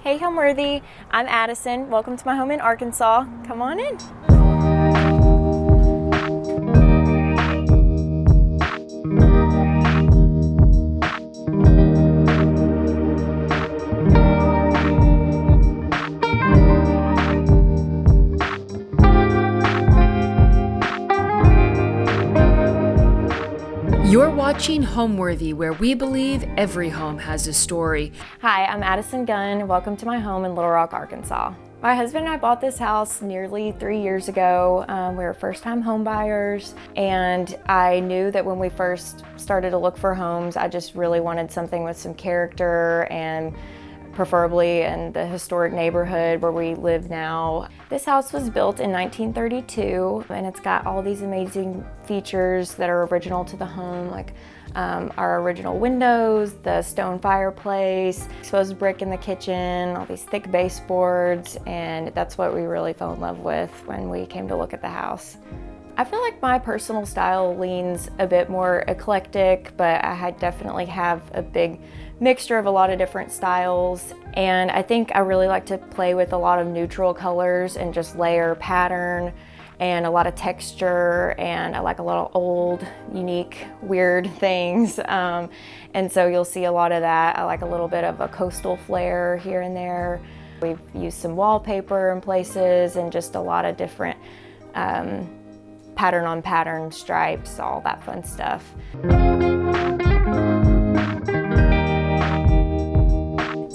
Hey Homeworthy, I'm Addison. Welcome to my home in Arkansas. Come on in. You're watching Homeworthy, where we believe every home has a story. Hi, I'm Addison Gunn. Welcome to my home in Little Rock, Arkansas. My husband and I bought this house nearly 3 years ago. We were first-time home buyers, and I knew that when we first started to look for homes, I just really wanted something with some character and preferably in the historic neighborhood where we live now. This house was built in 1932, and it's got all these amazing features that are original to the home, like our original windows, the stone fireplace, exposed brick in the kitchen, all these thick baseboards, and that's what we really fell in love with when we came to look at the house. I feel like my personal style leans a bit more eclectic, but I definitely have a big mixture of a lot of different styles. And I think I really like to play with a lot of neutral colors and just layer pattern and a lot of texture. And I like a lot of old, unique, weird things. And so you'll see a lot of that. I like a little bit of a coastal flair here and there. We've used some wallpaper in places and just a lot of different pattern on pattern stripes, all that fun stuff.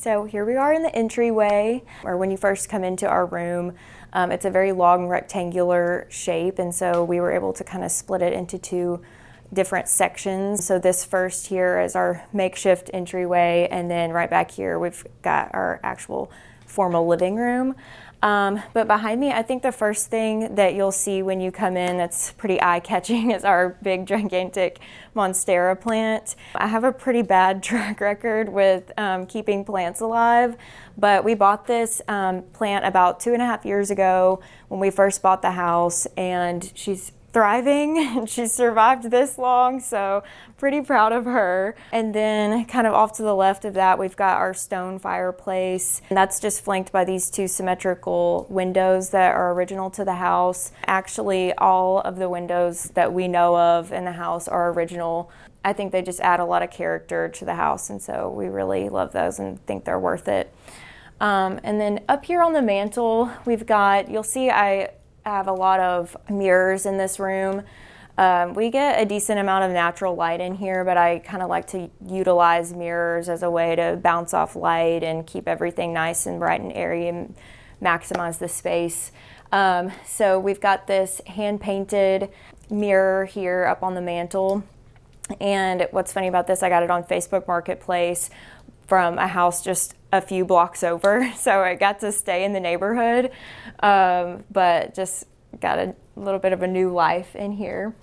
So here we are in the entryway, or when you first come into our room. It's a very long rectangular shape, and so we were able to kind of split it into two different sections. So this first here is our makeshift entryway, and then right back here we've got our actual formal living room. But behind me, I think the first thing that you'll see when you come in that's pretty eye-catching is our big, gigantic Monstera plant. I have a pretty bad track record with keeping plants alive, but we bought this plant about 2.5 years ago when we first bought the house, and she's thriving and she's survived this long, so pretty proud of her. And then kind of off to the left of that, we've got our stone fireplace, and that's just flanked by these two symmetrical windows that are original to the house. Actually, all of the windows that we know of in the house are original. I think they just add a lot of character to the house, and so we really love those and think they're worth it. And then up here on the mantle, we've got, you'll see I have a lot of mirrors in this room. We get a decent amount of natural light in here, but I kind of like to utilize mirrors as a way to bounce off light and keep everything nice and bright and airy and maximize the space. So we've got this hand-painted mirror here up on the mantle. And what's funny about this, I got it on Facebook Marketplace from a house just a few blocks over, so I got to stay in the neighborhood, but just got a little bit of a new life in here.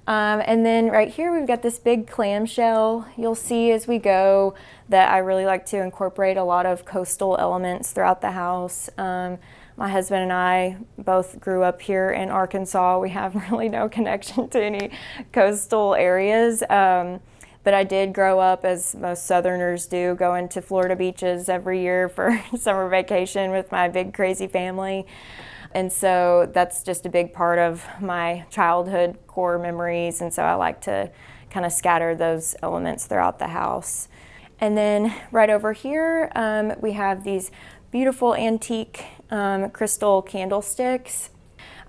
And then right here we've got this big clamshell. You'll see as we go that I really like to incorporate a lot of coastal elements throughout the house. My husband and I both grew up here in Arkansas. We have really no connection to any coastal areas. But I did grow up, as most Southerners do, going to Florida beaches every year for summer vacation with my big crazy family. And so that's just a big part of my childhood core memories. And so I like to kind of scatter those elements throughout the house. And then right over here, we have these beautiful antique crystal candlesticks.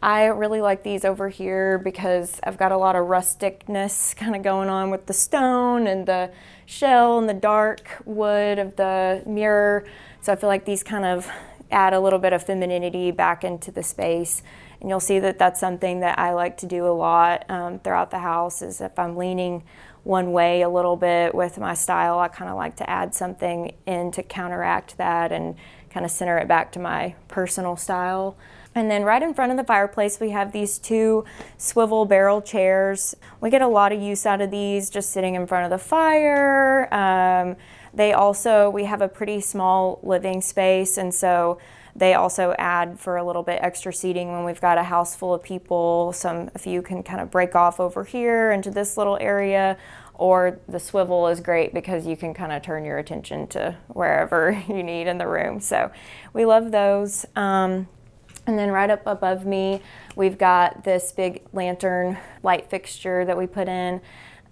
I really like these over here because I've got a lot of rusticness kind of going on with the stone and the shell and the dark wood of the mirror. So I feel like these kind of add a little bit of femininity back into the space. And you'll see that that's something that I like to do a lot throughout the house, is if I'm leaning one way a little bit with my style, I kind of like to add something in to counteract that and kind of center it back to my personal style. And then right in front of the fireplace, we have these two swivel barrel chairs. We get a lot of use out of these just sitting in front of the fire. We have a pretty small living space, and so they also add for a little bit extra seating when we've got a house full of people. A few can kind of break off over here into this little area, or the swivel is great because you can kind of turn your attention to wherever you need in the room. So we love those. And then right up above me, we've got this big lantern light fixture that we put in.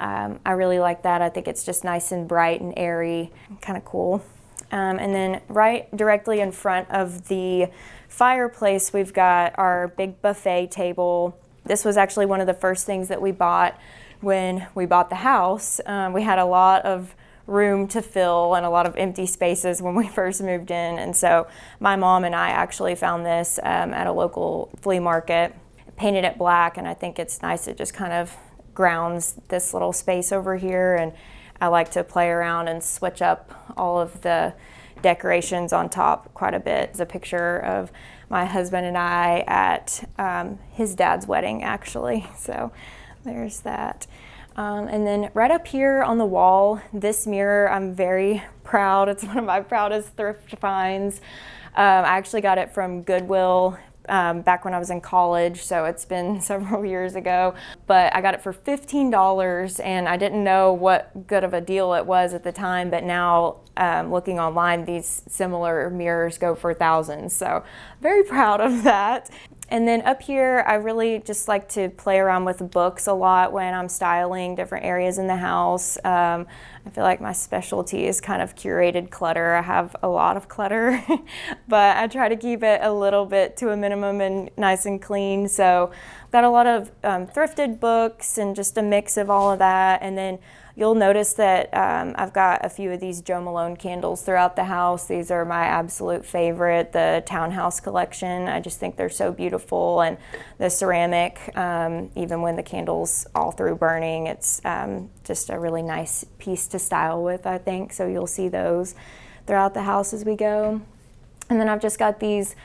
I really like that. I think it's just nice and bright and airy, kind of cool. And then right directly in front of the fireplace, we've got our big buffet table. This was actually one of the first things that we bought when we bought the house. We had a lot of room to fill and a lot of empty spaces when we first moved in. And so my mom and I actually found this at a local flea market, painted it black, and I think it's nice. It just kind of grounds this little space over here, and I like to play around and switch up all of the decorations on top quite a bit. It's a picture of my husband and I at his dad's wedding, actually. So there's that. And then right up here on the wall, this mirror, I'm very proud. It's one of my proudest thrift finds. I actually got it from Goodwill back when I was in college, so it's been several years ago. But I got it for $15, and I didn't know what good of a deal it was at the time, but now looking online, these similar mirrors go for thousands, so very proud of that. And then up here, I really just like to play around with books a lot when I'm styling different areas in the house. I feel like my specialty is kind of curated clutter. I have a lot of clutter, but I try to keep it a little bit to a minimum and nice and clean. So I've got a lot of thrifted books and just a mix of all of that. And then you'll notice that I've got a few of these Jo Malone candles throughout the house. These are my absolute favorite, the Townhouse collection. I just think they're so beautiful, and the ceramic, even when the candle's all through burning, it's just a really nice piece to style with, I think. So you'll see those throughout the house as we go. And then I've just got these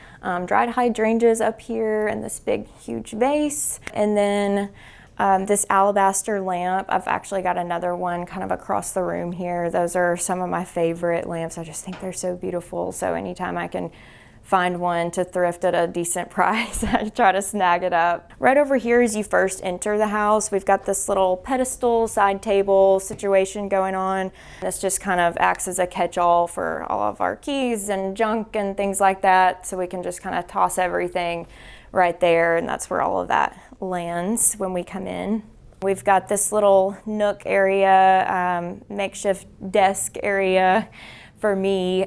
dried hydrangeas up here and this big, huge vase. And then this alabaster lamp. I've actually got another one kind of across the room here. Those are some of my favorite lamps. I just think they're so beautiful. So anytime I can find one to thrift at a decent price, I try to snag it up. Right over here as you first enter the house, we've got this little pedestal side table situation going on. This just kind of acts as a catch-all for all of our keys and junk and things like that. So we can just kind of toss everything right there, and that's where all of that lands when we come in. We've got this little nook area, makeshift desk area for me.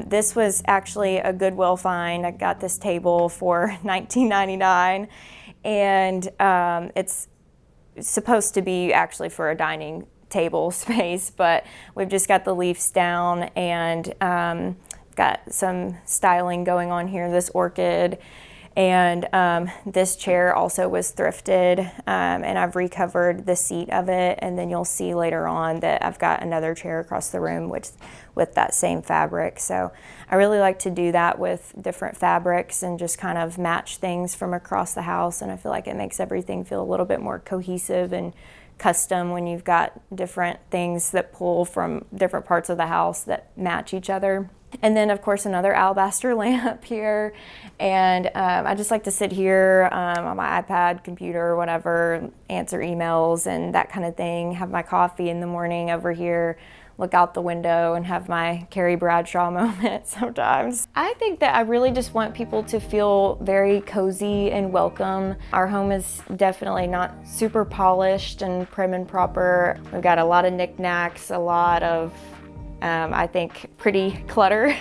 This was actually a Goodwill find. I got this table for $19.99, and it's supposed to be actually for a dining table space, but we've just got the leaves down and got some styling going on here, this orchid. And this chair also was thrifted, and I've recovered the seat of it. And then you'll see later on that I've got another chair across the room with that same fabric. So I really like to do that with different fabrics and just kind of match things from across the house. And I feel like it makes everything feel a little bit more cohesive and custom when you've got different things that pull from different parts of the house that match each other. And then, of course, another alabaster lamp here. And I just like to sit here on my iPad, computer, whatever, answer emails and that kind of thing, have my coffee in the morning over here, look out the window and have my Carrie Bradshaw moment sometimes. I think that I really just want people to feel very cozy and welcome. Our home is definitely not super polished and prim and proper. We've got a lot of knickknacks, a lot of I think pretty clutter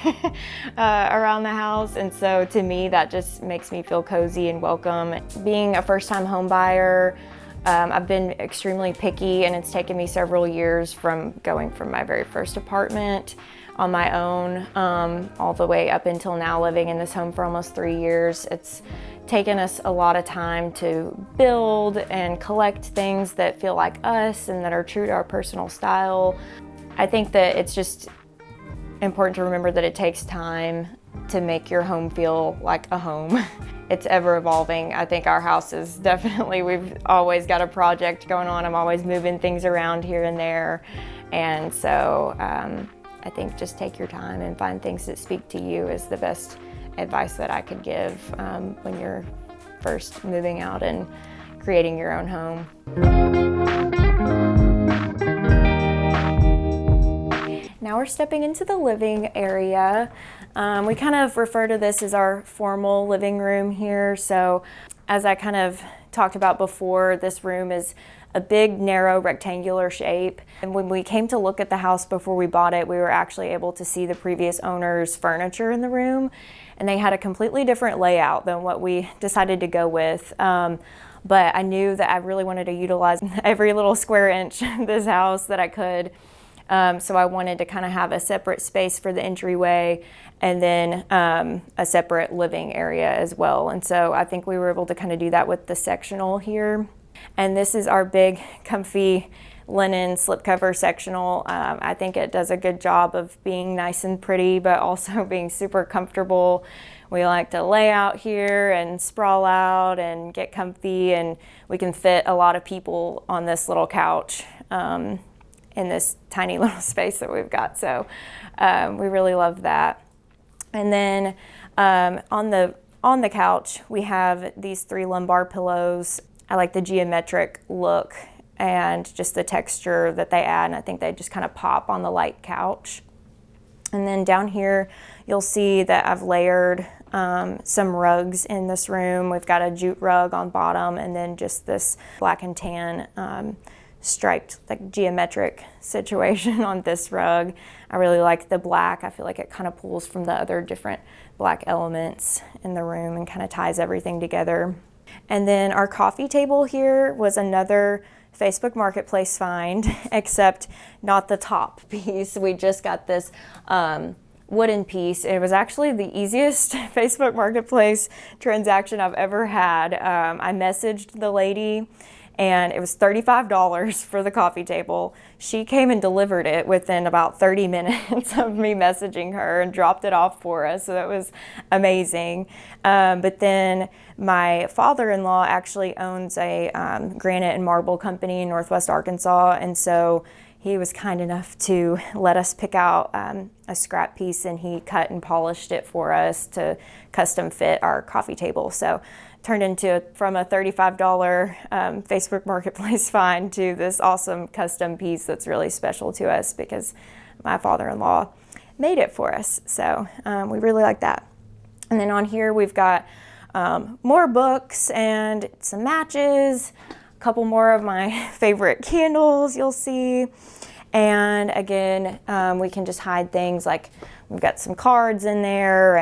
around the house, and so to me that just makes me feel cozy and welcome. Being a first-time home buyer, I've been extremely picky, and it's taken me several years from going from my very first apartment on my own all the way up until now living in this home for almost 3 years. It's taken us a lot of time to build and collect things that feel like us and that are true to our personal style. I think that it's just important to remember that it takes time to make your home feel like a home. It's ever evolving. I think our house is definitely, we've always got a project going on. I'm always moving things around here and there. And so I think just take your time and find things that speak to you is the best advice that I could give when you're first moving out and creating your own home. now we're stepping into the living area. We kind of refer to this as our formal living room here. So as I kind of talked about before, this room is a big, narrow, rectangular shape. And when we came to look at the house before we bought it, we were actually able to see the previous owner's furniture in the room. And they had a completely different layout than what we decided to go with. But I knew that I really wanted to utilize every little square inch of this house that I could. So I wanted to kind of have a separate space for the entryway and then a separate living area as well. And so I think we were able to kind of do that with the sectional here. And this is our big, comfy linen slipcover sectional. I think it does a good job of being nice and pretty, but also being super comfortable. We like to lay out here and sprawl out and get comfy, and we can fit a lot of people on this little couch in this tiny little space that we've got. So we really love that. And then on the couch, we have these 3 lumbar pillows. I like the geometric look and just the texture that they add, and I think they just kind of pop on the light couch. And then down here, you'll see that I've layered some rugs in this room. We've got a jute rug on bottom, and then just this black and tan striped, like geometric situation on this rug. I really like the black. I feel like it kind of pulls from the other different black elements in the room and kind of ties everything together. And then our coffee table here was another Facebook Marketplace find, except not the top piece. We just got this wooden piece. It was actually the easiest Facebook Marketplace transaction I've ever had. I messaged the lady, and it was $35 for the coffee table. She came and delivered it within about 30 minutes of me messaging her and dropped it off for us, so that was amazing. But then my father-in-law actually owns a granite and marble company in Northwest Arkansas, and so he was kind enough to let us pick out a scrap piece, and he cut and polished it for us to custom fit our coffee table. So turned into from a $35 Facebook Marketplace find to this awesome custom piece that's really special to us because my father-in-law made it for us. So we really like that. And then on here we've got more books and some matches, a couple more of my favorite candles you'll see. And again, we can just hide things, like we've got some cards in there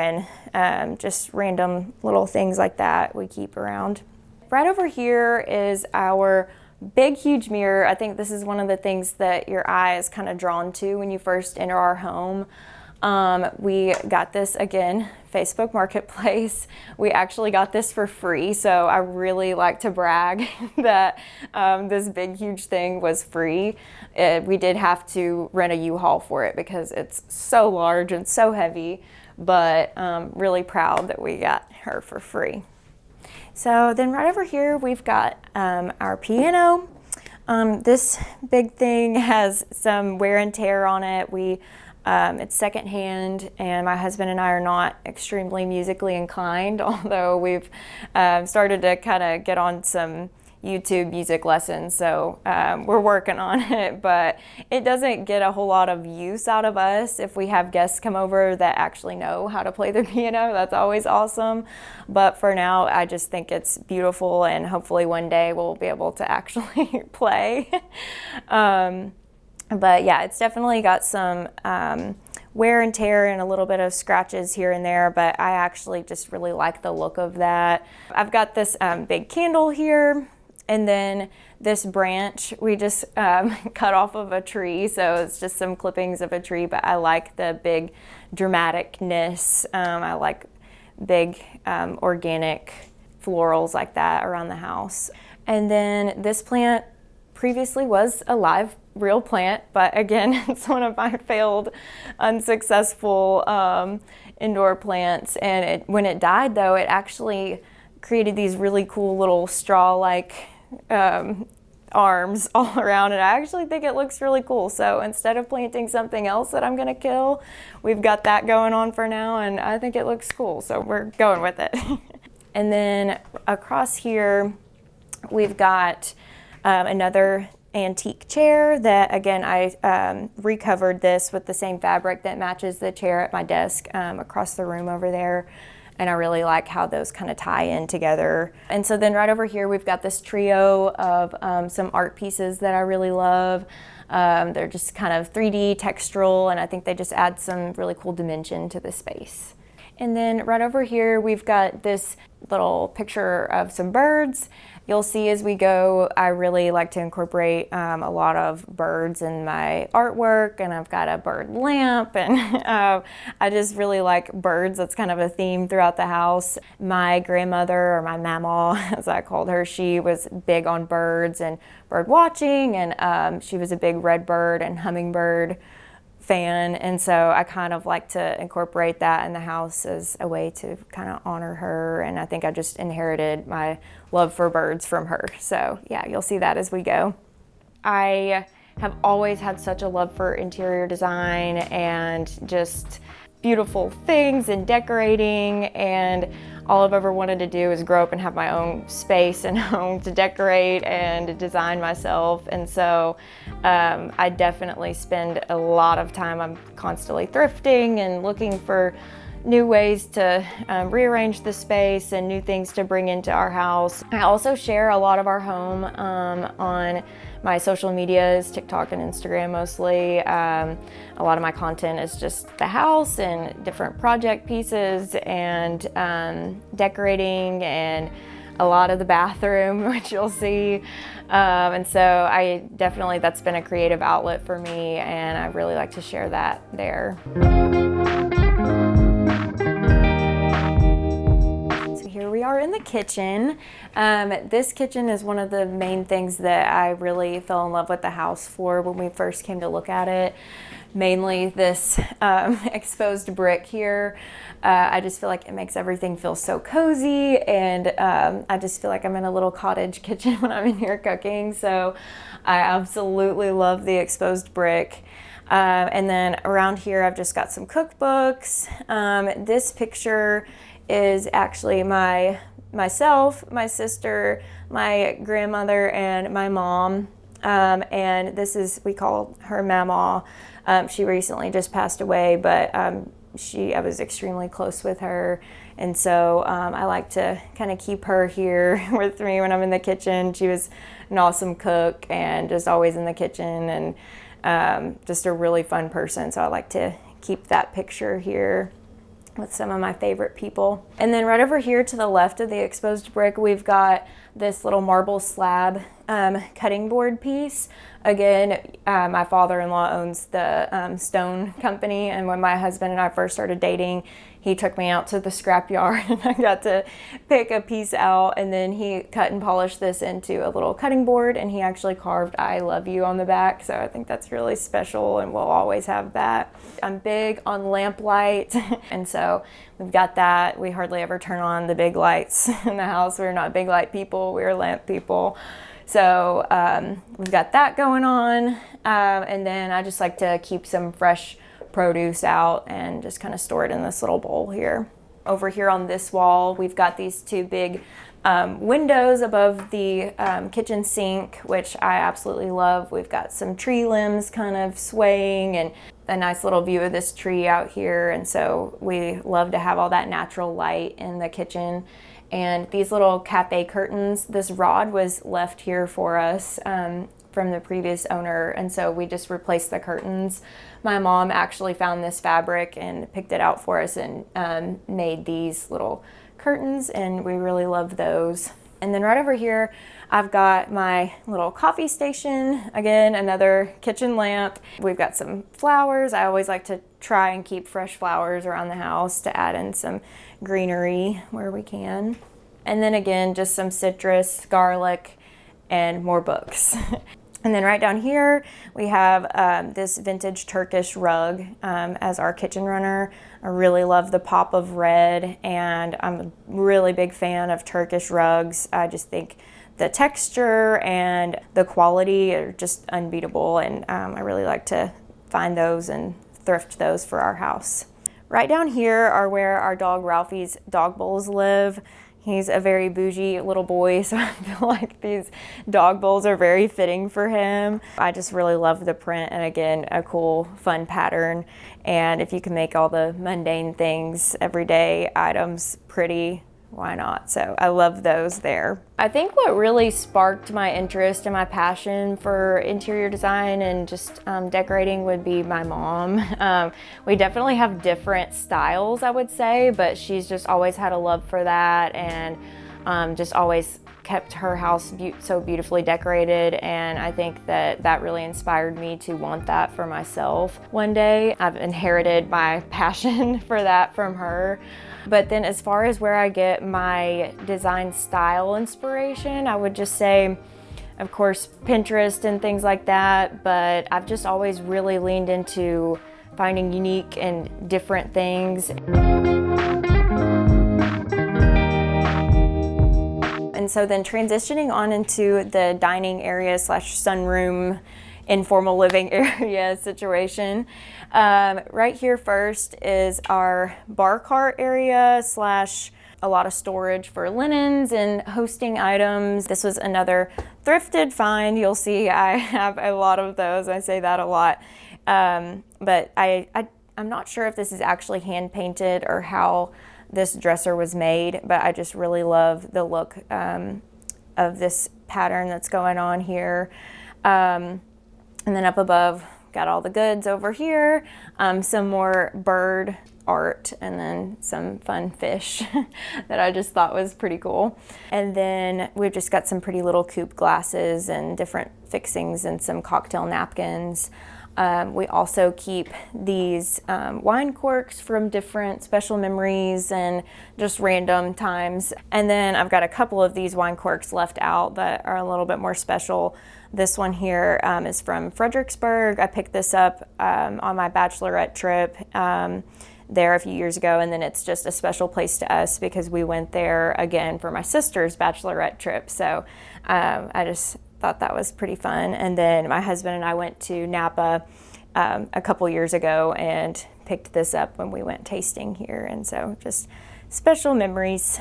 and just random little things like that we keep around. Right over here is our big, huge mirror. I think this is one of the things that your eye is kind of drawn to when you first enter our home. We got this, again, Facebook Marketplace. We actually got this for free, so I really like to brag that this big, huge thing was free. We did have to rent a U-Haul for it because it's so large and so heavy, but really proud that we got her for free. So then right over here, we've got our piano. This big thing has some wear and tear on it. It's secondhand, and my husband and I are not extremely musically inclined, although we've started to kind of get on some YouTube music lessons, so we're working on it, but it doesn't get a whole lot of use out of us. If we have guests come over that actually know how to play the piano, that's always awesome. But for now, I just think it's beautiful, and hopefully one day we'll be able to actually play. But yeah, it's definitely got some wear and tear and a little bit of scratches here and there, but I actually just really like the look of that. I've got this big candle here, and then this branch we just cut off of a tree, so it's just some clippings of a tree, but I like the big dramaticness. I like big organic florals like that around the house. And then this plant previously was a live real plant, but again, it's one of my failed, unsuccessful indoor plants. And when it died, though, it actually created these really cool little straw-like arms all around, and I actually think it looks really cool. So instead of planting something else that I'm gonna kill, we've got that going on for now, and I think it looks cool, so we're going with it. And then across here, we've got another antique chair that, again, I recovered this with the same fabric that matches the chair at my desk across the room over there. And I really like how those kind of tie in together. And so then right over here, we've got this trio of some art pieces that I really love. They're just kind of 3D textural, and I think they just add some really cool dimension to the space. And then right over here, we've got this little picture of some birds. You'll see as we go, I really like to incorporate a lot of birds in my artwork, and I've got a bird lamp, and I just really like birds. That's kind of a theme throughout the house. My grandmother, or my mama, as I called her, she was big on birds and bird watching, and she was a big redbird and hummingbird fan, and so I kind of like to incorporate that in the house as a way to kind of honor her, and I think I just inherited my love for birds from her. So yeah, you'll see that as we go. I have always had such a love for interior design and just beautiful things and decorating, and all I've ever wanted to do is grow up and have my own space and home to decorate and design myself. And so I definitely spend a lot of time, I'm constantly thrifting and looking for new ways to rearrange the space and new things to bring into our house. I also share a lot of our home on my social medias, TikTok and Instagram mostly. A lot of my content is just the house and different project pieces and decorating, and a lot of the bathroom, which you'll see. And so I definitely, that's been a creative outlet for me, and I really like to share that there. Here we are in the kitchen. This kitchen is one of the main things that I really fell in love with the house for when we first came to look at it. Mainly this exposed brick here. I just feel like it makes everything feel so cozy, and I just feel like I'm in a little cottage kitchen when I'm in here cooking. So I absolutely love the exposed brick. And then around here, I've just got some cookbooks. This picture is actually myself, my sister, my grandmother, and my mom. And this is, we call her Mama. She recently just passed away, but I was extremely close with her. And so I like to kind of keep her here with me when I'm in the kitchen. She was an awesome cook and just always in the kitchen, and just a really fun person. So I like to keep that picture here with some of my favorite people. And then right over here to the left of the exposed brick, we've got this little marble slab cutting board piece. Again, my father-in-law owns the stone company, and when my husband and I first started dating, he took me out to the scrapyard and I got to pick a piece out, and then he cut and polished this into a little cutting board, and he actually carved "I love you" on the back. So I think that's really special, and we'll always have that. I'm big on lamplight, and so we've got that. We hardly ever turn on the big lights in the house. We're not big light people, we're lamp people. So we've got that going on. And then I just like to keep some fresh produce out and just kind of store it in this little bowl here. Over here on this wall, we've got these two big windows above the kitchen sink, which I absolutely love. We've got some tree limbs kind of swaying and a nice little view of this tree out here. And so we love to have all that natural light in the kitchen. And these little cafe curtains, this rod was left here for us from the previous owner, and so we just replaced the curtains. My mom actually found this fabric and picked it out for us and made these little curtains, and we really love those. And then right over here, I've got my little coffee station. Again, another kitchen lamp. We've got some flowers. I always like to try and keep fresh flowers around the house to add in some greenery where we can. And then again, just some citrus, garlic, and more books. And then right down here, we have this vintage Turkish rug as our kitchen runner. I really love the pop of red, and I'm a really big fan of Turkish rugs. I just think the texture and the quality are just unbeatable, and I really like to find those and thrift those for our house. Right down here are where our dog Ralphie's dog bowls live. He's a very bougie little boy, so I feel like these dog bowls are very fitting for him. I just really love the print, and again, a cool, fun pattern. And if you can make all the mundane things, everyday items pretty, why not? So I love those there. I think what really sparked my interest and my passion for interior design and just decorating would be my mom. We definitely have different styles, I would say, but she's just always had a love for that, and just always kept her house so beautifully decorated. And I think that that really inspired me to want that for myself one day. I've inherited my passion for that from her. But then as far as where I get my design style inspiration, I would just say, of course, Pinterest and things like that, but I've just always really leaned into finding unique and different things. And so then transitioning on into the dining area / sunroom, informal living area situation. Right here first is our bar cart area / a lot of storage for linens and hosting items. This was another thrifted find. You'll see I have a lot of those. I say that a lot. But I'm not sure if this is actually hand painted or how this dresser was made, but I just really love the look of this pattern that's going on here. And then up above, got all the goods over here, some more bird art, and then some fun fish that I just thought was pretty cool. And then we've just got some pretty little coupe glasses and different fixings and some cocktail napkins. We also keep these wine corks from different special memories and just random times. And then I've got a couple of these wine corks left out that are a little bit more special. This one here is from Fredericksburg. I picked this up on my bachelorette trip there a few years ago, and then it's just a special place to us because we went there again for my sister's bachelorette trip. So I just thought that was pretty fun. And then my husband and I went to Napa a couple years ago and picked this up when we went tasting here, and so just special memories.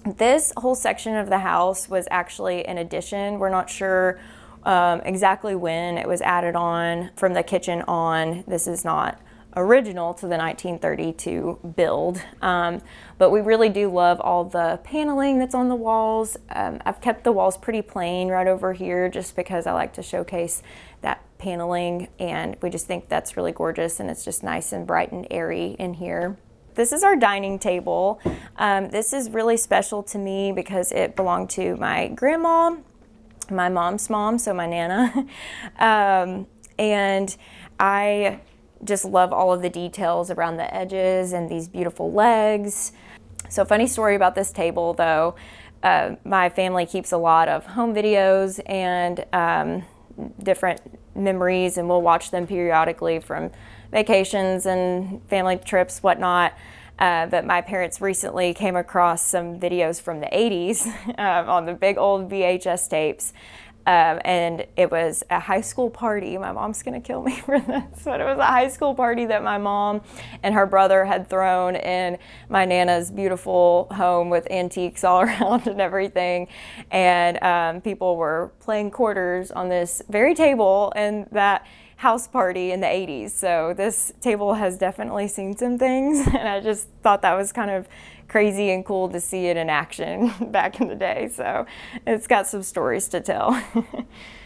This whole section of the house was actually an addition. We're not sure exactly when it was added on from the kitchen on. This is not original to the 1932 build, but we really do love all the paneling that's on the walls. I've kept the walls pretty plain right over here just because I like to showcase that paneling, and we just think that's really gorgeous, and it's just nice and bright and airy in here. This is our dining table. This is really special to me because it belonged to my grandma, my mom's mom, so my Nana, and I just love all of the details around the edges and these beautiful legs. So funny story about this table though, my family keeps a lot of home videos and different memories, and we'll watch them periodically from vacations and family trips, whatnot. But my parents recently came across some videos from the 80s on the big old VHS tapes. And it was a high school party. My mom's gonna kill me for this, but it was a high school party that my mom and her brother had thrown in my Nana's beautiful home with antiques all around and everything. And people were playing quarters on this very table and that house party in the 80s. So this table has definitely seen some things, and I just thought that was kind of crazy and cool to see it in action back in the day. So it's got some stories to tell.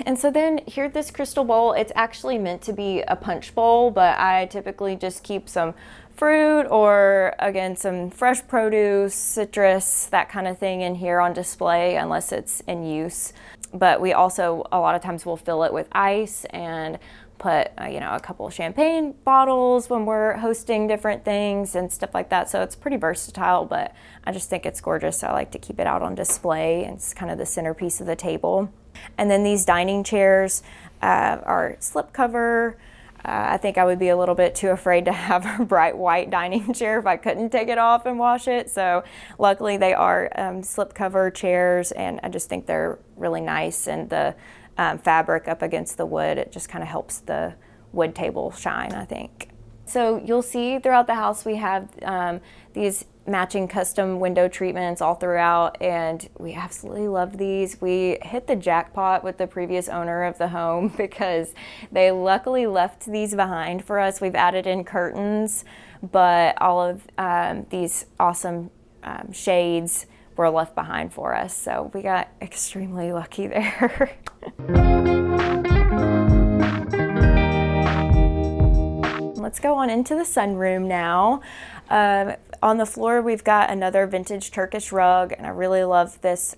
And so then here, this crystal bowl, it's actually meant to be a punch bowl, but I typically just keep some fruit or again some fresh produce, citrus, that kind of thing in here on display unless it's in use. But we also a lot of times will fill it with ice and put a couple of champagne bottles when we're hosting different things and stuff like that. So it's pretty versatile, but I just think it's gorgeous. So I like to keep it out on display, and it's kind of the centerpiece of the table. And then these dining chairs are slipcover. I think I would be a little bit too afraid to have a bright white dining chair if I couldn't take it off and wash it. So luckily they are slipcover chairs, and I just think they're really nice. And the fabric up against the wood, it just kind of helps the wood table shine, I think. So you'll see throughout the house we have these matching custom window treatments all throughout, and we absolutely love these. We hit the jackpot with the previous owner of the home because they luckily left these behind for us. We've added in curtains, but all of these awesome shades were left behind for us, so we got extremely lucky there. Let's go on into the sunroom now. On the floor, we've got another vintage Turkish rug, and I really love this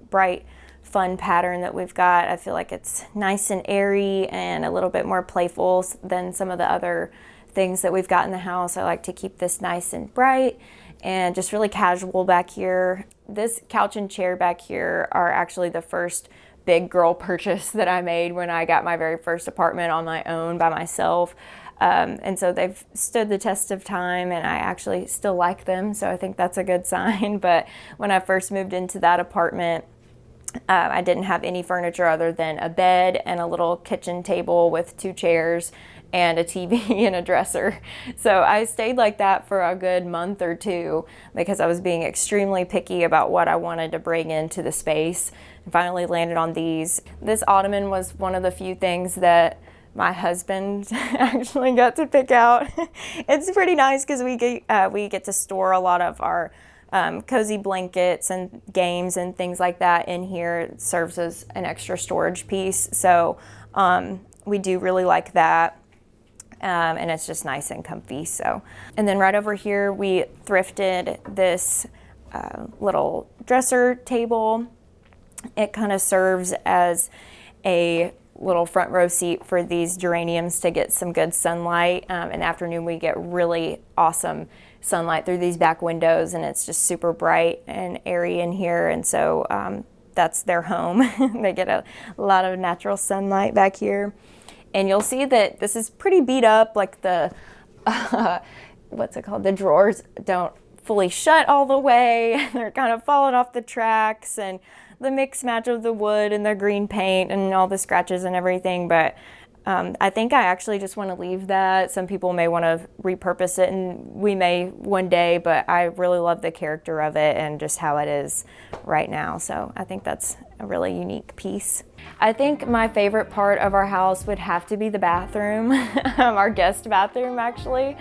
bright, fun pattern that we've got. I feel like it's nice and airy and a little bit more playful than some of the other things that we've got in the house. I like to keep this nice and bright and just really casual back here. This couch and chair back here are actually the first big girl purchase that I made when I got my very first apartment on my own by myself. And so they've stood the test of time, and I actually still like them, so I think that's a good sign. But when I first moved into that apartment, I didn't have any furniture other than a bed and a little kitchen table with 2 chairs and a TV and a dresser. So I stayed like that for a good month or 2 because I was being extremely picky about what I wanted to bring into the space, and finally landed on these. This ottoman was one of the few things that my husband actually got to pick out. It's pretty nice because we get to store a lot of our cozy blankets and games and things like that in here. It serves as an extra storage piece, so we do really like that. And it's just nice and comfy. So, and then right over here we thrifted this little dresser table. It kind of serves as a little front row seat for these geraniums to get some good sunlight. In the afternoon we get really awesome sunlight through these back windows, and it's just super bright and airy in here, and so that's their home. They get a lot of natural sunlight back here. And you'll see that this is pretty beat up, like the, what's it called? The drawers don't fully shut all the way. They're kind of falling off the tracks, and the mix match of the wood and the green paint and all the scratches and everything. But I think I actually just want to leave that. Some people may want to repurpose it, and we may one day, but I really love the character of it and just how it is right now. So I think that's a really unique piece. I think my favorite part of our house would have to be the bathroom, our guest bathroom actually,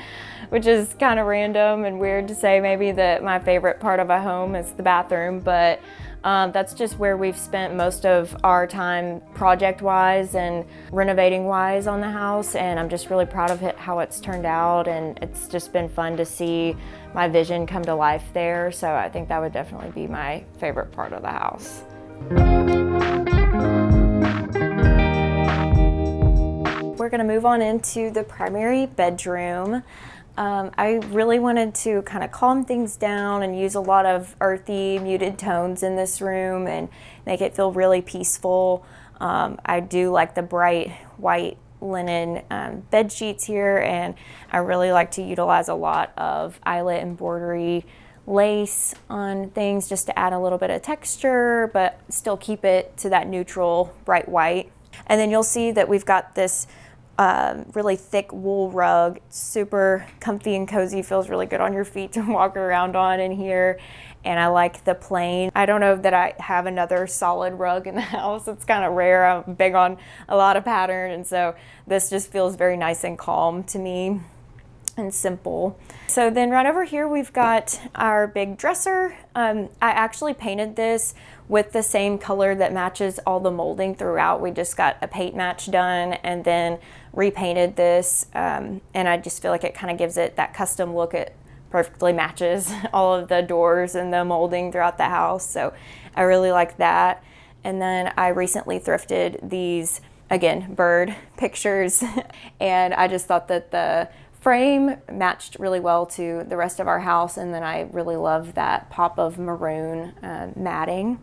which is kind of random and weird to say maybe that my favorite part of a home is the bathroom, but that's just where we've spent most of our time project-wise and renovating-wise on the house, and I'm just really proud of it, how it's turned out, and it's just been fun to see my vision come to life there, so I think that would definitely be my favorite part of the house. We're going to move on into the primary bedroom. I really wanted to kind of calm things down and use a lot of earthy, muted tones in this room and make it feel really peaceful. I do like the bright white linen bed sheets here, and I really like to utilize a lot of eyelet embroidery lace on things just to add a little bit of texture, but still keep it to that neutral bright white. And then you'll see that we've got this really thick wool rug, super comfy and cozy, feels really good on your feet to walk around on in here. And I like the plain. I don't know that I have another solid rug in the house. It's kind of rare. I'm big on a lot of pattern, and so this just feels very nice and calm to me and simple. So then right over here we've got our big dresser. I actually painted this with the same color that matches all the molding throughout. We just got a paint match done and then repainted this, and I just feel like it kind of gives it that custom look. It perfectly matches all of the doors and the molding throughout the house, so I really like that. And then I recently thrifted these, again, bird pictures, and I just thought that the frame matched really well to the rest of our house, and then I really love that pop of maroon matting.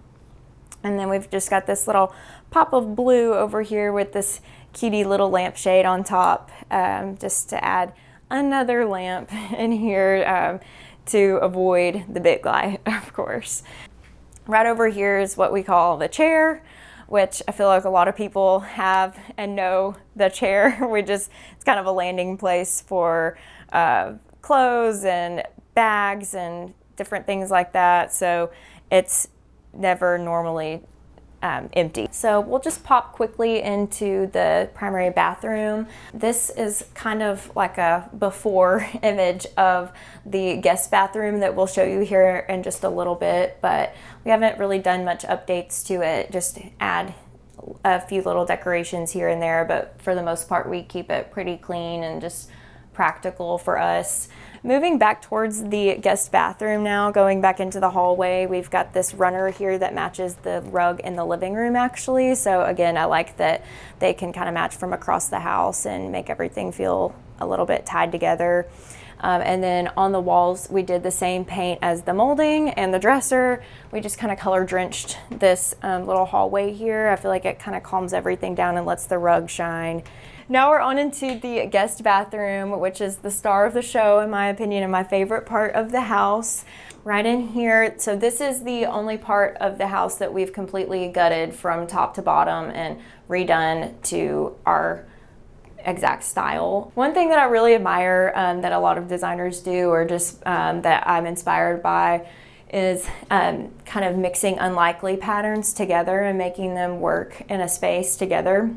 And then we've just got this little pop of blue over here with this cutie little lampshade on top, just to add another lamp in here to avoid the big light, of course. Right over here is what we call the chair, which I feel like a lot of people have and know the chair. It's kind of a landing place for clothes and bags and different things like that. So it's never normally empty. So we'll just pop quickly into the primary bathroom. This is kind of like a before image of the guest bathroom that we'll show you here in just a little bit, but we haven't really done much updates to it, just add a few little decorations here and there, but for the most part we keep it pretty clean and just practical for us. Moving back towards the guest bathroom now, going back into the hallway, we've got this runner here that matches the rug in the living room actually. So again, I like that they can kind of match from across the house and make everything feel a little bit tied together. And then on the walls, we did the same paint as the molding and the dresser. We just kind of color drenched this little hallway here. I feel like it kind of calms everything down and lets the rug shine. Now we're on into the guest bathroom, which is the star of the show, in my opinion, and my favorite part of the house. Right in here, so this is the only part of the house that we've completely gutted from top to bottom and redone to our exact style. One thing that I really admire that a lot of designers do, or just that I'm inspired by, is kind of mixing unlikely patterns together and making them work in a space together.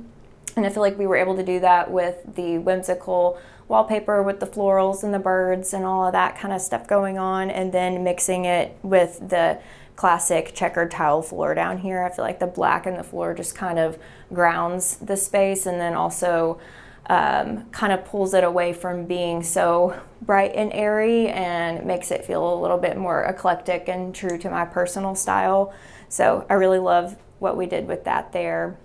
And I feel like we were able to do that with the whimsical wallpaper with the florals and the birds and all of that kind of stuff going on, and then mixing it with the classic checkered tile floor down here. I feel like the black in the floor just kind of grounds the space, and then also kind of pulls it away from being so bright and airy and makes it feel a little bit more eclectic and true to my personal style. So I really love what we did with that there.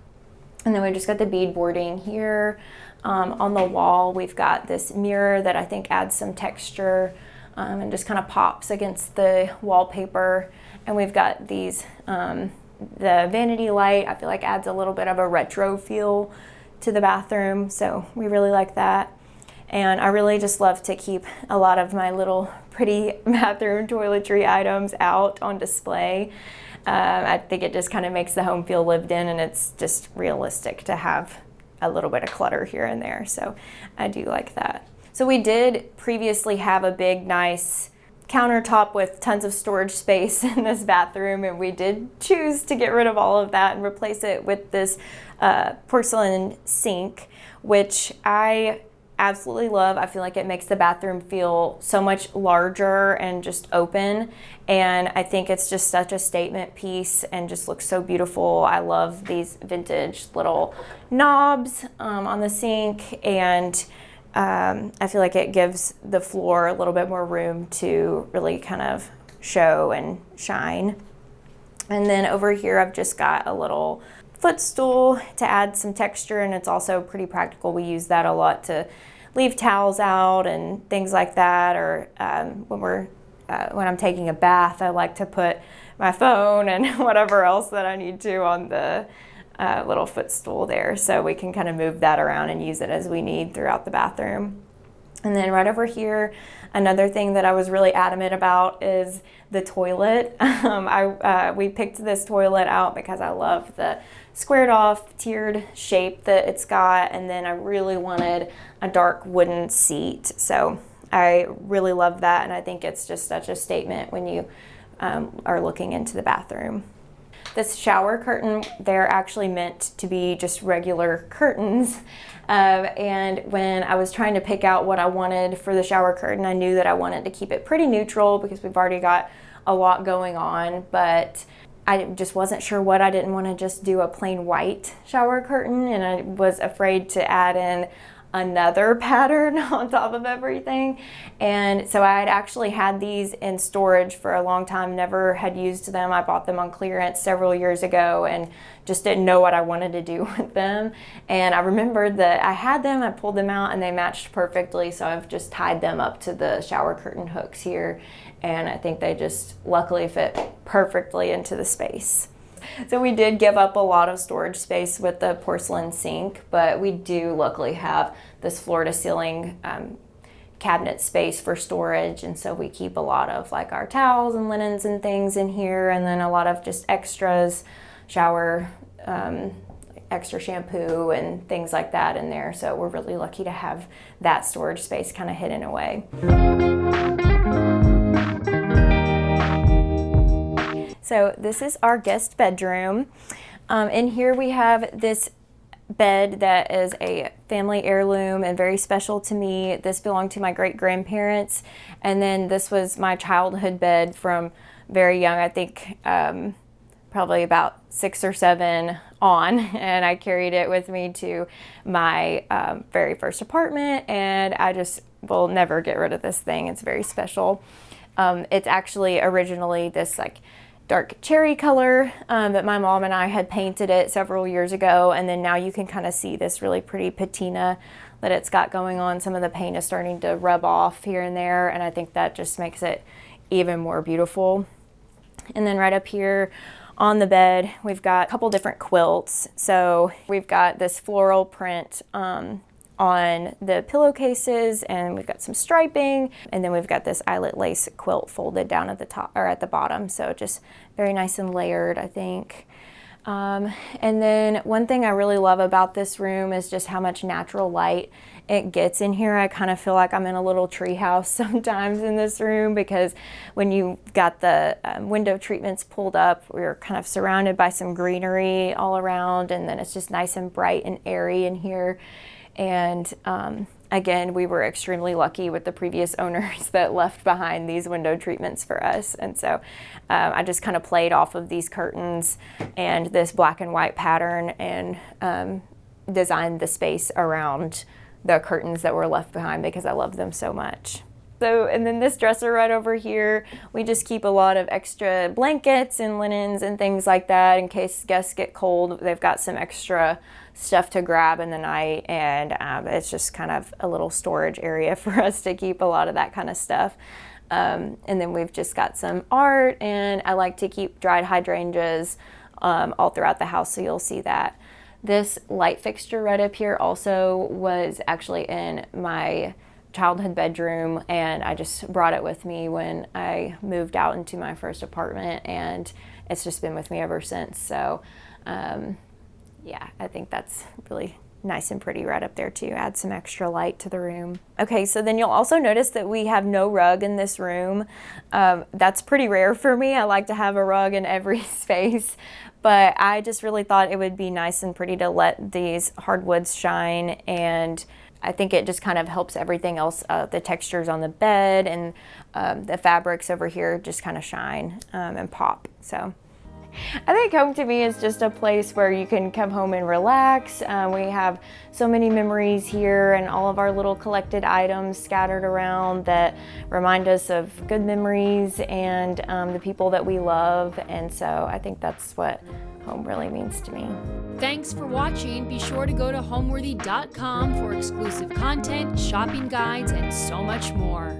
And then we just got the beadboarding here. On the wall, we've got this mirror that I think adds some texture and just kind of pops against the wallpaper. And we've got these, the vanity light, I feel like adds a little bit of a retro feel to the bathroom. So we really like that. And I really just love to keep a lot of my little pretty bathroom toiletry items out on display. I think it just kind of makes the home feel lived in, and it's just realistic to have a little bit of clutter here and there. So I do like that. So we did previously have a big, nice countertop with tons of storage space in this bathroom, and we did choose to get rid of all of that and replace it with this porcelain sink, which I absolutely love. I feel like it makes the bathroom feel so much larger and just open, and I think it's just such a statement piece and just looks so beautiful. I love these vintage little knobs on the sink, and I feel like it gives the floor a little bit more room to really kind of show and shine. And then over here I've just got a little footstool to add some texture, and it's also pretty practical. We use that a lot to leave towels out and things like that, or when I'm taking a bath, I like to put my phone and whatever else that I need to on the little footstool there, so we can kind of move that around and use it as we need throughout the bathroom. And then right over here, another thing that I was really adamant about is the toilet. We picked this toilet out because I love the squared off tiered shape that it's got, and then I really wanted a dark wooden seat. So I really love that, and I think it's just such a statement when you are looking into the bathroom. This shower curtain, they're actually meant to be just regular curtains. And when I was trying to pick out what I wanted for the shower curtain, I knew that I wanted to keep it pretty neutral because we've already got a lot going on, but I just wasn't sure what. I didn't want to just do a plain white shower curtain, and I was afraid to add in another pattern on top of everything. And so I had actually had these in storage for a long time, never had used them. I bought them on clearance several years ago and just didn't know what I wanted to do with them. And I remembered that I had them, I pulled them out, and they matched perfectly. So I've just tied them up to the shower curtain hooks here. And I think they just luckily fit perfectly into the space. So we did give up a lot of storage space with the porcelain sink, but we do luckily have this floor-to-ceiling cabinet space for storage, and so we keep a lot of like our towels and linens and things in here, and then a lot of just extras, shower, extra shampoo and things like that in there. So we're really lucky to have that storage space kind of hidden away. So this is our guest bedroom. In here we have this bed that is a family heirloom and very special to me. This belonged to my great-grandparents, and then this was my childhood bed from very young, I think probably about 6 or 7 on, and I carried it with me to my very first apartment, and I just will never get rid of this thing. It's very special. It's actually originally this like dark cherry color, but my mom and I had painted it several years ago, and then now you can kind of see this really pretty patina that it's got going on. Some of the paint is starting to rub off here and there, and I think that just makes it even more beautiful. And then right up here on the bed, we've got a couple different quilts. So we've got this floral print on the pillowcases, and we've got some striping, and then we've got this eyelet lace quilt folded down at the top or at the bottom, so just very nice and layered, I think. And then one thing I really love about this room is just how much natural light it gets in here. I kind of feel like I'm in a little tree house sometimes in this room, because when you got the window treatments pulled up, we're kind of surrounded by some greenery all around, and then it's just nice and bright and airy in here. And again, we were extremely lucky with the previous owners that left behind these window treatments for us. And so I just kind of played off of these curtains and this black and white pattern, and designed the space around the curtains that were left behind because I love them so much. So, and then this dresser right over here, we just keep a lot of extra blankets and linens and things like that in case guests get cold. They've got some extra stuff to grab in the night, and it's just kind of a little storage area for us to keep a lot of that kind of stuff. And then we've just got some art, and I like to keep dried hydrangeas all throughout the house, so you'll see that. This light fixture right up here also was actually in my childhood bedroom, and I just brought it with me when I moved out into my first apartment, and it's just been with me ever since. So yeah, I think that's really nice and pretty right up there too. Add some extra light to the room. Okay, so then you'll also notice that we have no rug in this room. That's pretty rare for me. I like to have a rug in every space, but I just really thought it would be nice and pretty to let these hardwoods shine, and I think it just kind of helps everything else, the textures on the bed and the fabrics over here just kind of shine and pop. So I think home to me is just a place where you can come home and relax. We have so many memories here, and all of our little collected items scattered around that remind us of good memories and the people that we love. And so I think that's what home really means to me. Thanks for watching. Be sure to go to homeworthy.com for exclusive content, shopping guides, and so much more.